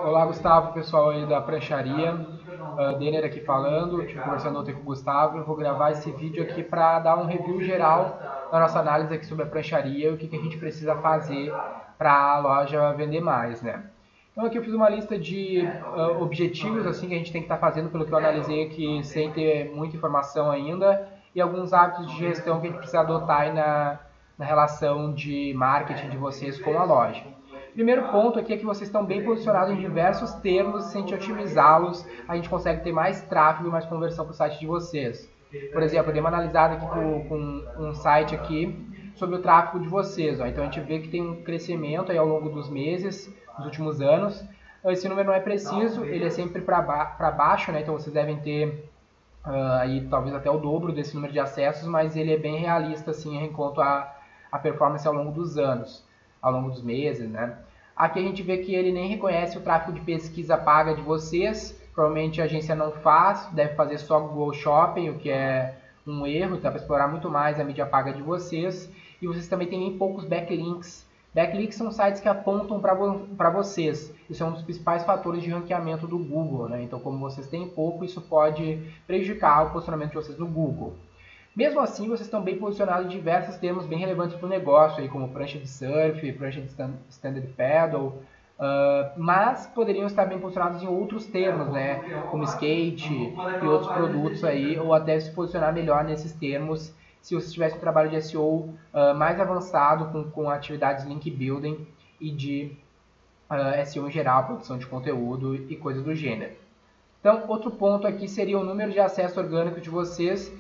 Olá, Gustavo, pessoal aí da prancharia. Denner aqui falando, estive conversando ontem com o Gustavo. Eu vou gravar esse vídeo aqui para dar um review geral da nossa análise aqui sobre a prancharia e o que a gente precisa fazer para a loja vender mais, né? Então aqui eu fiz uma lista de objetivos assim que a gente tem que estar fazendo, pelo que eu analisei aqui sem ter muita informação ainda, e alguns hábitos de gestão que a gente precisa adotar aí na relação de marketing de vocês com a loja. Primeiro ponto aqui é que vocês estão bem posicionados em diversos termos, se a gente otimizá-los, a gente consegue ter mais tráfego e mais conversão para o site de vocês. Por exemplo, eu dei uma analisada aqui com um site aqui sobre o tráfego de vocês. Ó. Então a gente vê que tem um crescimento aí ao longo dos meses, dos últimos anos. Esse número não é preciso, ele é sempre para baixo, né? Então vocês devem ter aí talvez até o dobro desse número de acessos, mas ele é bem realista assim enquanto a performance ao longo dos anos, ao longo dos meses, né? Aqui a gente vê que ele nem reconhece o tráfego de pesquisa paga de vocês, provavelmente a agência não faz, deve fazer só Google Shopping, o que é um erro, dá para explorar muito mais a mídia paga de vocês. E vocês também têm bem poucos backlinks. Backlinks são sites que apontam para vocês. Isso é um dos principais fatores de ranqueamento do Google, né? Então, como vocês têm pouco, isso pode prejudicar o posicionamento de vocês no Google. Mesmo assim, vocês estão bem posicionados em diversos termos bem relevantes para o negócio, aí, como prancha de surf, prancha de stand-up paddle, mas poderiam estar bem posicionados em outros termos, né, como skate e outros produtos, aí, ou até se posicionar melhor nesses termos se você tivesse um trabalho de SEO mais avançado com atividades link building e de SEO em geral, produção de conteúdo e coisas do gênero. Então, outro ponto aqui seria o número de acesso orgânico de vocês.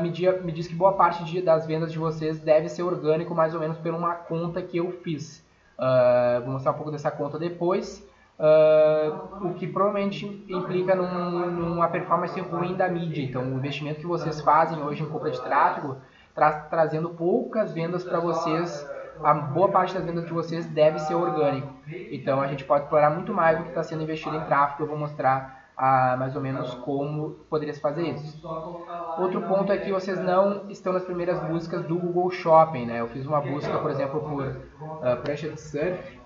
Me diz que boa parte das vendas de vocês deve ser orgânico, mais ou menos por uma conta que eu fiz. Vou mostrar um pouco dessa conta depois. O que provavelmente implica numa performance ruim da mídia. Então, o investimento que vocês fazem hoje em compra de tráfego, trazendo poucas vendas para vocês, a boa parte das vendas de vocês deve ser orgânico. Então, a gente pode explorar muito mais do que está sendo investido em tráfego. Eu vou mostrar mais ou menos como poderia se fazer isso. Outro ponto é que vocês não estão nas primeiras buscas do Google Shopping, né? Eu fiz uma busca, por exemplo, por prancha de surf.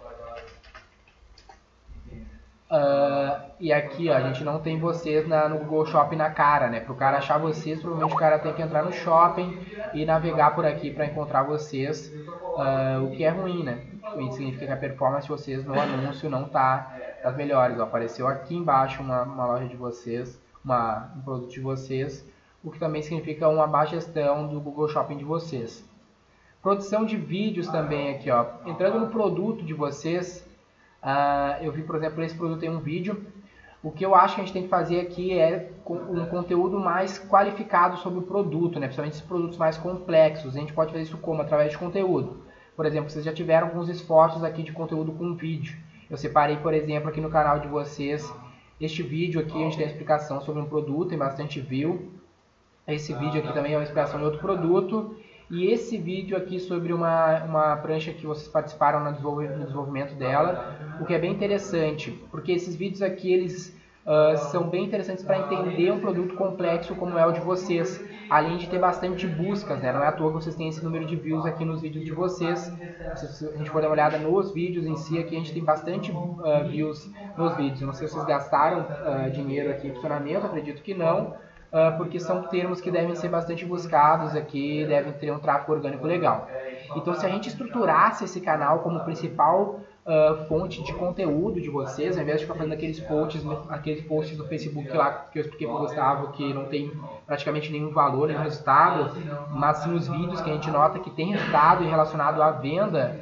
E aqui, ó, a gente não tem vocês no Google Shopping na cara, né? Para o cara achar vocês, provavelmente o cara tem que entrar no shopping e navegar por aqui para encontrar vocês, o que é ruim, né? Isso significa que a performance de vocês no anúncio não está das melhores. Ó, apareceu aqui embaixo uma loja de vocês, um produto de vocês, o que também significa uma má gestão do Google Shopping de vocês. Produção de vídeos também aqui, ó. Entrando no produto de vocês, eu vi, por exemplo, esse produto tem um vídeo. O que eu acho que a gente tem que fazer aqui é um conteúdo mais qualificado sobre o produto, né? Principalmente esses produtos mais complexos. A gente pode fazer isso como? Através de conteúdo. Por exemplo, vocês já tiveram alguns esforços aqui de conteúdo com vídeo. Eu separei, por exemplo, aqui no canal de vocês, este vídeo aqui, a gente tem a explicação sobre um produto, tem bastante view. Esse vídeo aqui também é uma explicação de outro produto. E esse vídeo aqui sobre uma prancha que vocês participaram no desenvolvimento dela, o que é bem interessante, porque esses vídeos aqui, eles são bem interessantes para entender um produto complexo como é o de vocês, além de ter bastante buscas, né? Não é à toa que vocês têm esse número de views aqui nos vídeos de vocês. Se a gente for dar uma olhada nos vídeos em si, aqui a gente tem bastante views nos vídeos. Eu não sei se vocês gastaram dinheiro aqui em funcionamento, acredito que não, porque são termos que devem ser bastante buscados aqui, devem ter um tráfego orgânico legal. Então, se a gente estruturasse esse canal como principal fonte de conteúdo de vocês, ao invés de ficar fazendo aqueles posts no Facebook lá que eu expliquei para o Gustavo, que não tem praticamente nenhum valor, nenhum resultado, mas sim os vídeos que a gente nota que tem resultado e relacionado à venda,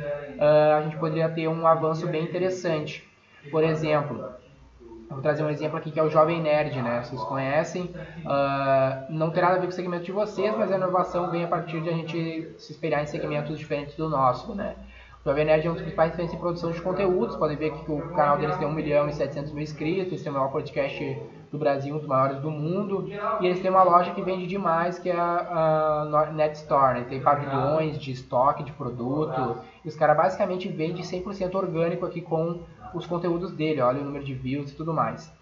a gente poderia ter um avanço bem interessante. Por exemplo, vou trazer um exemplo aqui que é o Jovem Nerd, né? Vocês conhecem, não tem nada a ver com o segmento de vocês, mas a inovação vem a partir de a gente se espelhar em segmentos diferentes do nosso, né? O Jovem Nerd é um dos principais referências em produção de conteúdos. Podem ver que o canal deles tem 1.700.000 inscritos, eles têm o maior podcast do Brasil, um dos maiores do mundo, e eles têm uma loja que vende demais, que é a Net Store, né? Tem pavilhões de estoque de produto, e os caras basicamente vendem 100% orgânico aqui com os conteúdos dele, olha o número de views e tudo mais.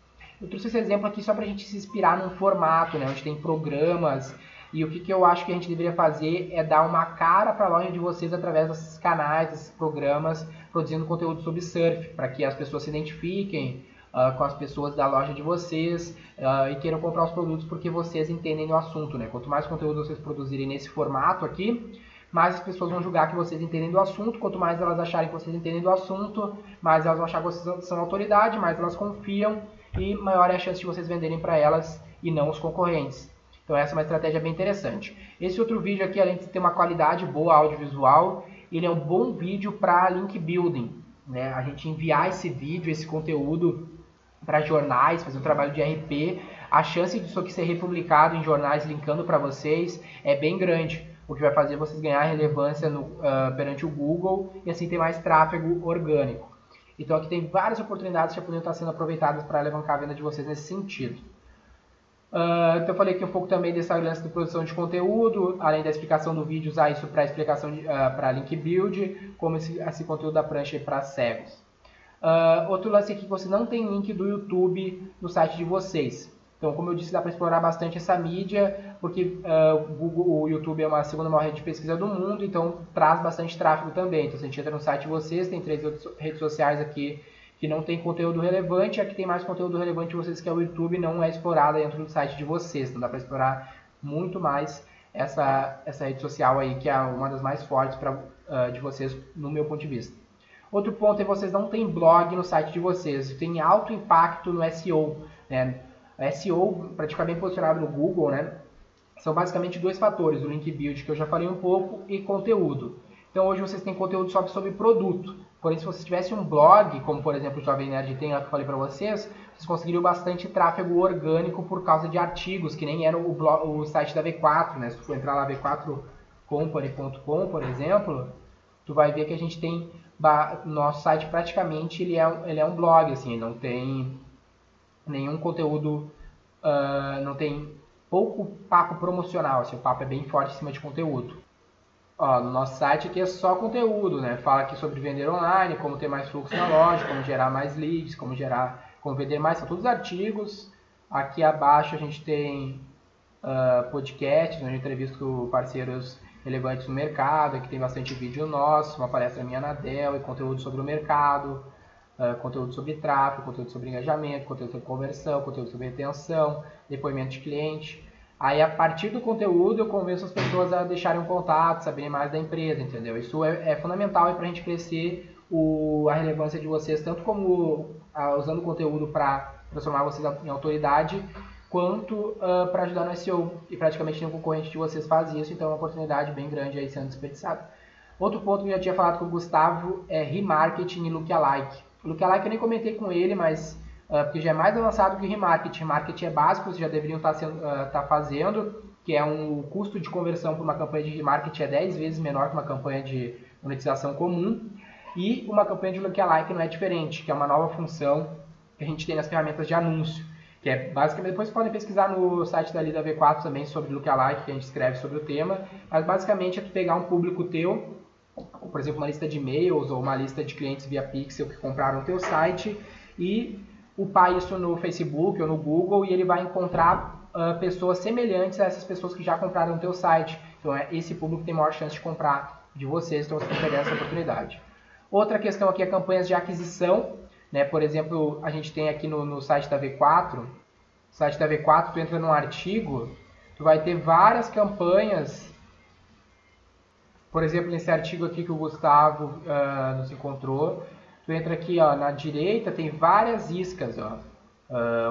Eu trouxe esse exemplo aqui só para a gente se inspirar num formato, né, onde tem programas E o que eu acho que a gente deveria fazer é dar uma cara para a loja de vocês através desses canais, desses programas, produzindo conteúdo sobre surf, para que as pessoas se identifiquem com as pessoas da loja de vocês e queiram comprar os produtos porque vocês entendem do assunto, né? Quanto mais conteúdo vocês produzirem nesse formato aqui, mais as pessoas vão julgar que vocês entendem do assunto. Quanto mais elas acharem que vocês entendem do assunto, mais elas vão achar que vocês são autoridade, mais elas confiam e maior é a chance de vocês venderem para elas e não os concorrentes. Então essa é uma estratégia bem interessante. Esse outro vídeo aqui, além de ter uma qualidade boa audiovisual, ele é um bom vídeo para link building, né? A gente enviar esse vídeo, esse conteúdo para jornais, fazer um trabalho de RP, a chance disso aqui ser republicado em jornais linkando para vocês é bem grande, o que vai fazer vocês ganhar relevância perante o Google e assim ter mais tráfego orgânico. Então aqui tem várias oportunidades que já poderiam estar sendo aproveitadas para alavancar a venda de vocês nesse sentido. Então eu falei aqui um pouco também dessa lance de produção de conteúdo, além da explicação do vídeo, usar isso para explicação para link build, como esse conteúdo da prancha para cegos. Outro lance aqui que você não tem link do YouTube no site de vocês. Então, como eu disse, dá para explorar bastante essa mídia, porque o YouTube é uma segunda maior rede de pesquisa do mundo, então traz bastante tráfego também. Então, se a gente entra no site de vocês, tem 3 outras redes sociais aqui que não tem conteúdo relevante, aqui tem mais conteúdo relevante de vocês, que é o YouTube, não é explorado dentro do site de vocês. Então, dá para explorar muito mais essa rede social aí, que é uma das mais fortes de vocês, no meu ponto de vista. Outro ponto é que vocês não têm blog no site de vocês, tem alto impacto no SEO, né? SEO, para ficar bem posicionado no Google, né? São basicamente 2 fatores, o link build, que eu já falei um pouco, e conteúdo. Então hoje vocês têm conteúdo só sobre produto, porém se vocês tivessem um blog, como por exemplo o Jovem Nerd tem, que eu falei para vocês, vocês conseguiriam bastante tráfego orgânico por causa de artigos, que nem era o site da V4, né? Se tu for entrar lá v4company.com, por exemplo, tu vai ver que a gente tem nosso site praticamente ele é um blog, assim, não tem nenhum conteúdo, não tem pouco papo promocional, assim, o papo é bem forte em cima de conteúdo. No nosso site aqui é só conteúdo, né? Fala aqui sobre vender online, como ter mais fluxo na loja, como gerar mais leads, como vender mais, são todos artigos. Aqui abaixo a gente tem podcasts, onde eu entrevisto parceiros relevantes no mercado. Aqui tem bastante vídeo nosso, uma palestra minha na Dell, e conteúdo sobre o mercado, conteúdo sobre tráfego, conteúdo sobre engajamento, conteúdo sobre conversão, conteúdo sobre retenção, depoimento de cliente. Aí, a partir do conteúdo, eu convenço as pessoas a deixarem um contato, saberem mais da empresa, entendeu? Isso é fundamental para a gente crescer a relevância de vocês, tanto como usando o conteúdo para transformar vocês em autoridade, quanto para ajudar no SEO. E praticamente nenhum concorrente de vocês faz isso, então é uma oportunidade bem grande aí sendo desperdiçada. Outro ponto que eu já tinha falado com o Gustavo é remarketing e lookalike. O lookalike eu nem comentei com ele, mas porque já é mais avançado que o remarketing. Remarketing é básico, vocês já deveriam estar fazendo, que é um custo de conversão para uma campanha de remarketing é 10 vezes menor que uma campanha de monetização comum. E uma campanha de lookalike não é diferente, que é uma nova função que a gente tem nas ferramentas de anúncio. Que é basicamente, depois vocês podem pesquisar no site da Lida V4 também sobre lookalike, que a gente escreve sobre o tema, mas basicamente é tu pegar um público teu, por exemplo, uma lista de e-mails ou uma lista de clientes via Pixel que compraram o teu site e upar isso no Facebook ou no Google e ele vai encontrar pessoas semelhantes a essas pessoas que já compraram o teu site. Então esse público tem maior chance de comprar de vocês, então você tem que pegar essa oportunidade. Outra questão aqui é campanhas de aquisição, né? Por exemplo, a gente tem aqui no site da V4, tu entra num artigo, tu vai ter várias campanhas. Por exemplo, nesse artigo aqui que o Gustavo nos encontrou, tu entra aqui na direita, tem várias iscas.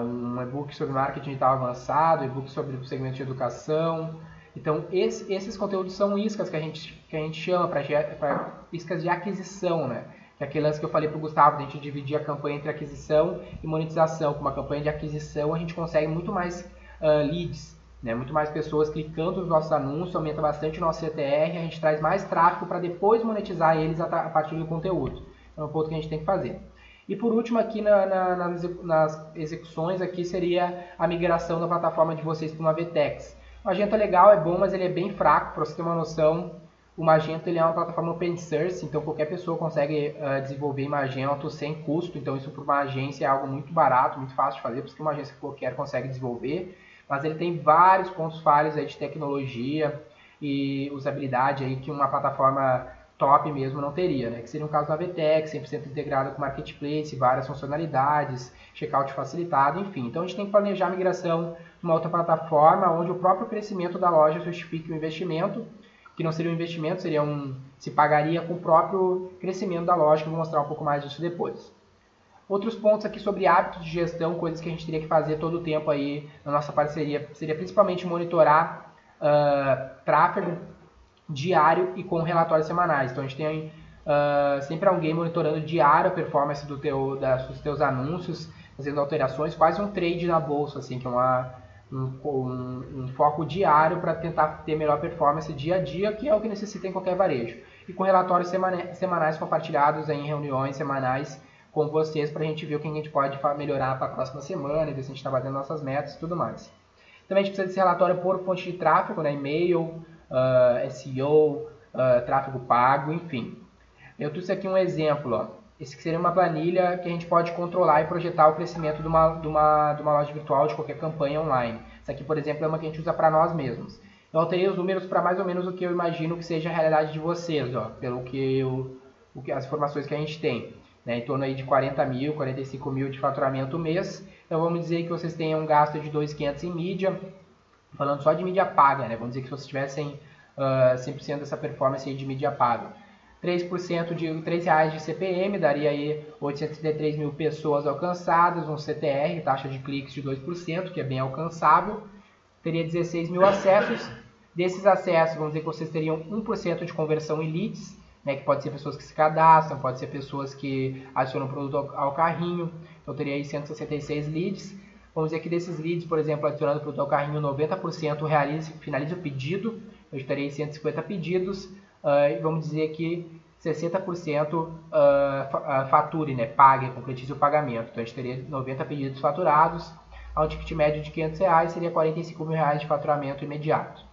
Um e-book sobre marketing digital avançado, e-book sobre o segmento de educação. Então, esses conteúdos são iscas que a gente chama para iscas de aquisição, né? Que é aquele lance que eu falei para o Gustavo, a gente dividir a campanha entre aquisição e monetização. Com uma campanha de aquisição, a gente consegue muito mais leads, né? Muito mais pessoas clicando nos nossos anúncios, aumenta bastante o nosso CTR, a gente traz mais tráfego para depois monetizar eles a partir do conteúdo. É um ponto que a gente tem que fazer. E por último aqui nas execuções aqui seria a migração da plataforma de vocês para uma VTEX. O Magento é legal, é bom, mas ele é bem fraco, para você ter uma noção. O Magento ele é uma plataforma open source, então qualquer pessoa consegue desenvolver em Magento sem custo, então isso para uma agência é algo muito barato, muito fácil de fazer, porque uma agência qualquer consegue desenvolver. mas ele tem vários pontos falhos aí de tecnologia e usabilidade aí que uma plataforma top mesmo não teria, né? Que seria um caso da VTEX, 100% integrado com Marketplace, várias funcionalidades, checkout facilitado, enfim. Então a gente tem que planejar a migração numa outra plataforma onde o próprio crescimento da loja justifique o investimento, que não seria um investimento, se pagaria com o próprio crescimento da loja, que eu vou mostrar um pouco mais disso depois. Outros pontos aqui sobre hábitos de gestão, coisas que a gente teria que fazer todo o tempo aí na nossa parceria, seria principalmente monitorar tráfego diário e com relatórios semanais. Então a gente tem sempre alguém monitorando diário a performance dos teus anúncios, fazendo alterações, quase um trade na bolsa, assim, que é um foco diário para tentar ter melhor performance dia a dia, que é o que necessita em qualquer varejo. E com relatórios semanais compartilhados em reuniões semanais com vocês, para a gente ver o que a gente pode melhorar para a próxima semana, e ver se a gente está batendo nossas metas e tudo mais. Também a gente precisa desse relatório por fonte de tráfego, né? E-mail, SEO, tráfego pago, enfim. Eu trouxe aqui um exemplo, ó. Esse que seria uma planilha que a gente pode controlar e projetar o crescimento de uma loja virtual, de qualquer campanha online. Isso aqui, por exemplo, é uma que a gente usa para nós mesmos. Eu alterei os números para mais ou menos o que eu imagino que seja a realidade de vocês, ó, pelo as informações que a gente tem, né, em torno aí de 40 mil, 45 mil de faturamento mês. Então vamos dizer que vocês tenham um gasto de 2.500 em mídia, falando só de mídia paga, né? Vamos dizer que se vocês tivessem 100% dessa performance aí de mídia paga. 3% de R$3 de CPM, daria aí 833 mil pessoas alcançadas, um CTR, taxa de cliques de 2%, que é bem alcançável. Teria 16 mil acessos. Desses acessos, vamos dizer que vocês teriam 1% de conversão em leads, né, que pode ser pessoas que se cadastram, pode ser pessoas que adicionam o produto ao carrinho. Então teria aí 166 leads. Vamos dizer que desses leads, por exemplo, adicionando o produto ao carrinho, 90% finaliza o pedido. Eu estaria em 150 pedidos. E vamos dizer que 60% fature, né, pague, concretize o pagamento. Então a gente teria 90 pedidos faturados, a um ticket médio de R$500 seria R$45 mil de faturamento imediato.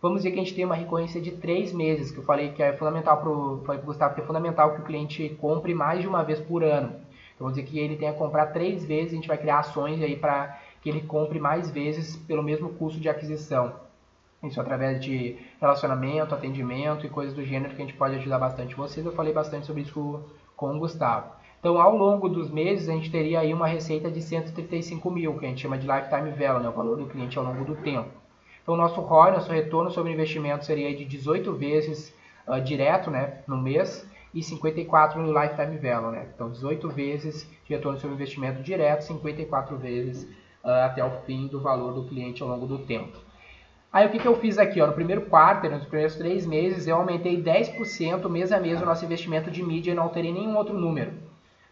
Vamos dizer que a gente tem uma recorrência de 3 meses, que eu falei que é fundamental falei para o Gustavo que é fundamental que o cliente compre mais de uma vez por ano. Então vamos dizer que ele tenha que comprar 3 vezes, a gente vai criar ações aí para que ele compre mais vezes pelo mesmo custo de aquisição. Isso através de relacionamento, atendimento e coisas do gênero que a gente pode ajudar bastante vocês. Eu falei bastante sobre isso com o Gustavo. Então, ao longo dos meses, a gente teria aí uma receita de 135 mil, que a gente chama de Lifetime Value, né, o valor do cliente ao longo do tempo. Então, o nosso ROI, nosso retorno sobre investimento seria de 18 vezes direto, né, no mês e 54 no Lifetime Value. Né? Então, 18 vezes de retorno sobre investimento direto, 54 vezes até o fim do valor do cliente ao longo do tempo. Aí o que eu fiz aqui? Ó, no primeiro quarto, nos primeiros 3 meses, eu aumentei 10% mês a mês o nosso investimento de mídia e não alterei nenhum outro número.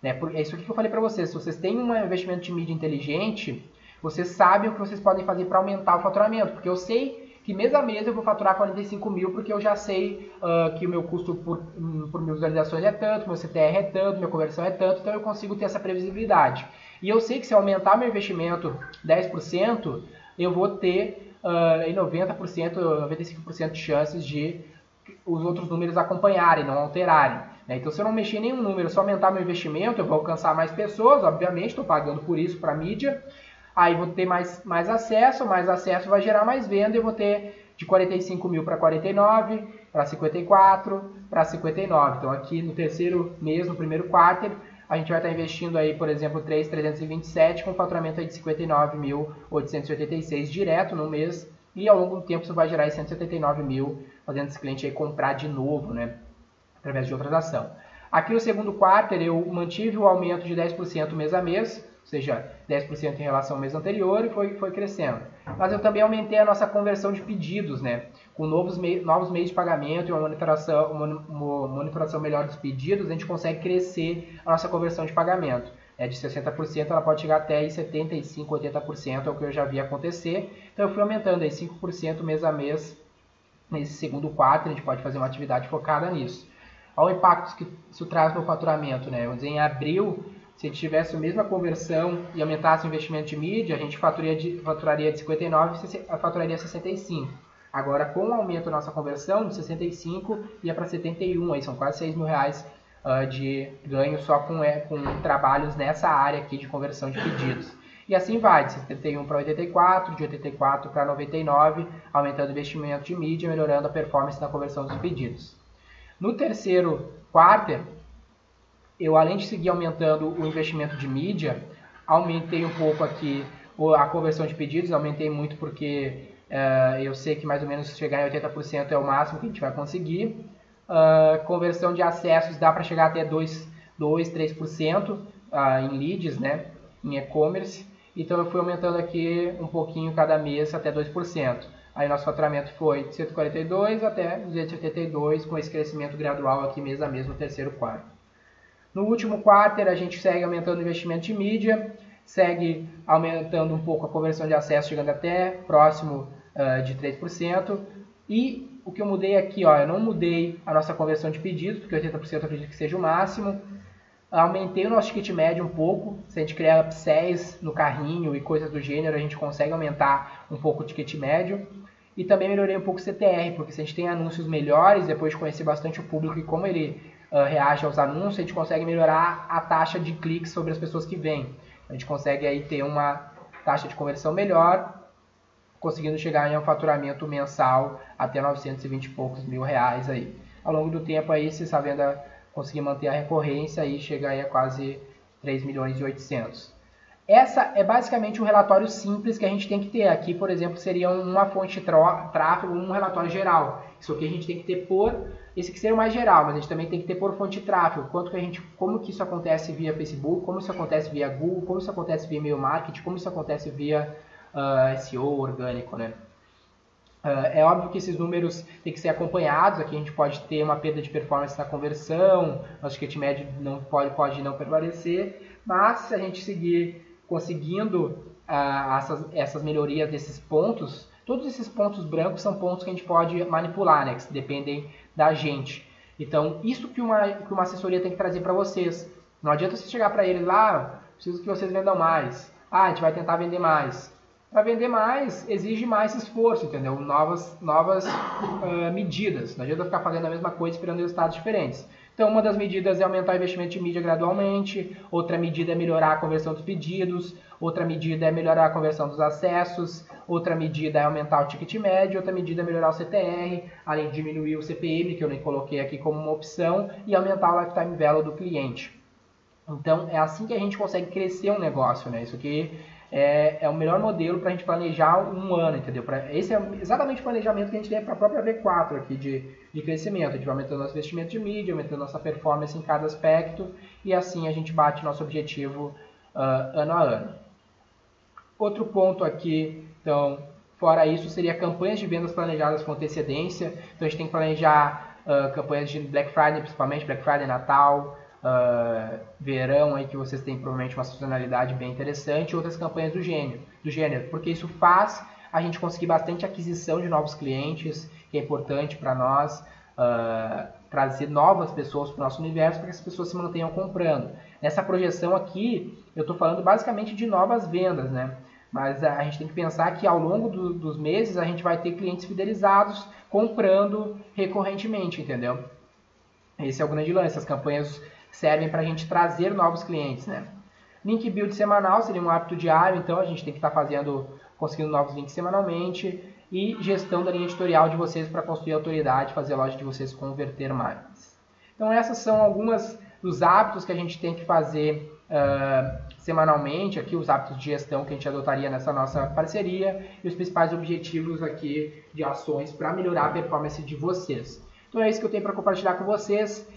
Né? É isso aqui que eu falei para vocês. Se vocês têm um investimento de mídia inteligente, vocês sabem o que vocês podem fazer para aumentar o faturamento. Porque eu sei que mês a mês eu vou faturar 45 mil, porque eu já sei que o meu custo por visualizações é tanto, meu CTR é tanto, minha conversão é tanto, então eu consigo ter essa previsibilidade. E eu sei que se eu aumentar meu investimento 10%, eu vou ter em 90%, 95% de chances de os outros números acompanharem, não alterarem. Né? Então, se eu não mexer em nenhum número, só aumentar meu investimento, eu vou alcançar mais pessoas, obviamente, estou pagando por isso para a mídia. Aí vou ter mais acesso vai gerar mais venda, eu vou ter de 45 mil para 49, para 54, para 59. Então, aqui no terceiro mês, no primeiro quarto, a gente vai estar investindo aí, por exemplo, 3.327 com faturamento aí de 59.886 direto no mês. E ao longo do tempo isso vai gerar aí 179 mil, fazendo esse cliente aí comprar de novo, né? Através de outras ações. Aqui no segundo quarto eu mantive o aumento de 10% mês a mês, ou seja, 10% em relação ao mês anterior e foi crescendo. Mas eu também aumentei a nossa conversão de pedidos, né? Com novos meios de pagamento e uma monitoração melhor dos pedidos, a gente consegue crescer a nossa conversão de pagamento. De 60% ela pode chegar até 75%, 80%, é o que eu já vi acontecer. Então eu fui aumentando aí 5% mês a mês nesse segundo quarto, a gente pode fazer uma atividade focada nisso. Olha o impacto que isso traz no faturamento, né? Vamos dizer, em abril, se a gente tivesse a mesma conversão e aumentasse o investimento de mídia, a gente faturaria de 59 e faturaria 65. Agora, com o aumento da nossa conversão, de 65 ia para 71, aí são quase 6 mil reais de ganho só com trabalhos nessa área aqui de conversão de pedidos. e assim vai, de 71 para 84, de 84 para 99, aumentando o investimento de mídia, melhorando a performance na conversão dos pedidos. No terceiro quarter, eu, além de seguir aumentando o investimento de mídia, aumentei um pouco aqui a conversão de pedidos, aumentei muito porque eu sei que mais ou menos chegar em 80% é o máximo que a gente vai conseguir. Conversão de acessos dá para chegar até 3% em leads, né, em e-commerce. Então eu fui aumentando aqui um pouquinho cada mês até 2%. Aí nosso faturamento foi de 142 até 282, com esse crescimento gradual aqui mês a mês no terceiro quarto. No último quarter a gente segue aumentando o investimento de mídia, segue aumentando um pouco a conversão de acesso, chegando até próximo de 3%. E o que eu mudei aqui, ó, eu não mudei a nossa conversão de pedidos, porque 80% eu acredito que seja o máximo. Aumentei o nosso ticket médio um pouco. Se a gente criar upsells no carrinho e coisas do gênero, a gente consegue aumentar um pouco o ticket médio. E também melhorei um pouco o CTR, porque se a gente tem anúncios melhores, depois de conhecer bastante o público e como ele reage aos anúncios, a gente consegue melhorar a taxa de cliques sobre as pessoas que vêm. A gente consegue aí ter uma taxa de conversão melhor, conseguindo chegar em um faturamento mensal até 920 e poucos mil reais aí. Ao longo do tempo aí, se essa venda conseguir manter a recorrência, aí chega aí a quase 3 milhões e 800. Essa é basicamente um relatório simples que a gente tem que ter. Aqui, por exemplo, seria uma fonte de tráfego, um relatório geral. Isso aqui a gente tem que ter esse que seria o mais geral, mas a gente também tem que ter por fonte de tráfego. Como que isso acontece via Facebook, como isso acontece via Google, como isso acontece via e-mail marketing, como isso acontece via SEO orgânico, né? É óbvio que esses números têm que ser acompanhados. Aqui a gente pode ter uma perda de performance na conversão, nosso ticket médio pode não prevalecer, mas se a gente seguir conseguindo essas melhorias desses pontos, todos esses pontos brancos são pontos que a gente pode manipular, né, que dependem da gente. Então, isso que uma assessoria tem que trazer para vocês. Não adianta você chegar para eles lá, preciso que vocês vendam mais. A gente vai tentar vender mais. Para vender mais, exige mais esforço, entendeu? Novas medidas. Não adianta ficar fazendo a mesma coisa esperando resultados diferentes. Então, uma das medidas é aumentar o investimento de mídia gradualmente, outra medida é melhorar a conversão dos pedidos, outra medida é melhorar a conversão dos acessos, outra medida é aumentar o ticket médio, outra medida é melhorar o CTR, além de diminuir o CPM, que eu nem coloquei aqui como uma opção, e aumentar o lifetime value do cliente. Então, é assim que a gente consegue crescer um negócio, né? Isso aqui é o melhor modelo para a gente planejar um ano, entendeu? Esse é exatamente o planejamento que a gente tem para a própria V4 aqui de crescimento. A gente vai aumentando nosso investimento de mídia, aumentando nossa performance em cada aspecto e assim a gente bate nosso objetivo ano a ano. Outro ponto aqui, então, fora isso, seria campanhas de vendas planejadas com antecedência. Então a gente tem que planejar campanhas de Black Friday, principalmente Black Friday, Natal, verão aí que vocês têm provavelmente uma sazonalidade bem interessante, outras campanhas do gênero, porque isso faz a gente conseguir bastante aquisição de novos clientes, que é importante para nós trazer novas pessoas para o nosso universo para que as pessoas se mantenham comprando. Nessa projeção aqui, eu estou falando basicamente de novas vendas, né? Mas a gente tem que pensar que ao longo dos meses a gente vai ter clientes fidelizados comprando recorrentemente, entendeu? Esse é o grande lance, as campanhas servem para a gente trazer novos clientes, né? Link build semanal seria um hábito diário, então a gente tem que estar conseguindo novos links semanalmente e gestão da linha editorial de vocês para construir autoridade, fazer a loja de vocês converter mais. Então essas são algumas dos hábitos que a gente tem que fazer semanalmente, aqui os hábitos de gestão que a gente adotaria nessa nossa parceria e os principais objetivos aqui de ações para melhorar a performance de vocês. Então é isso que eu tenho para compartilhar com vocês.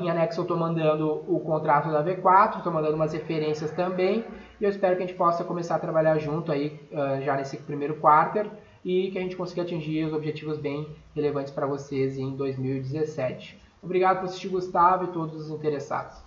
Em anexo eu estou mandando o contrato da V4, estou mandando umas referências também e eu espero que a gente possa começar a trabalhar junto aí já nesse primeiro quarter e que a gente consiga atingir os objetivos bem relevantes para vocês em 2017. Obrigado por assistir, Gustavo, e todos os interessados.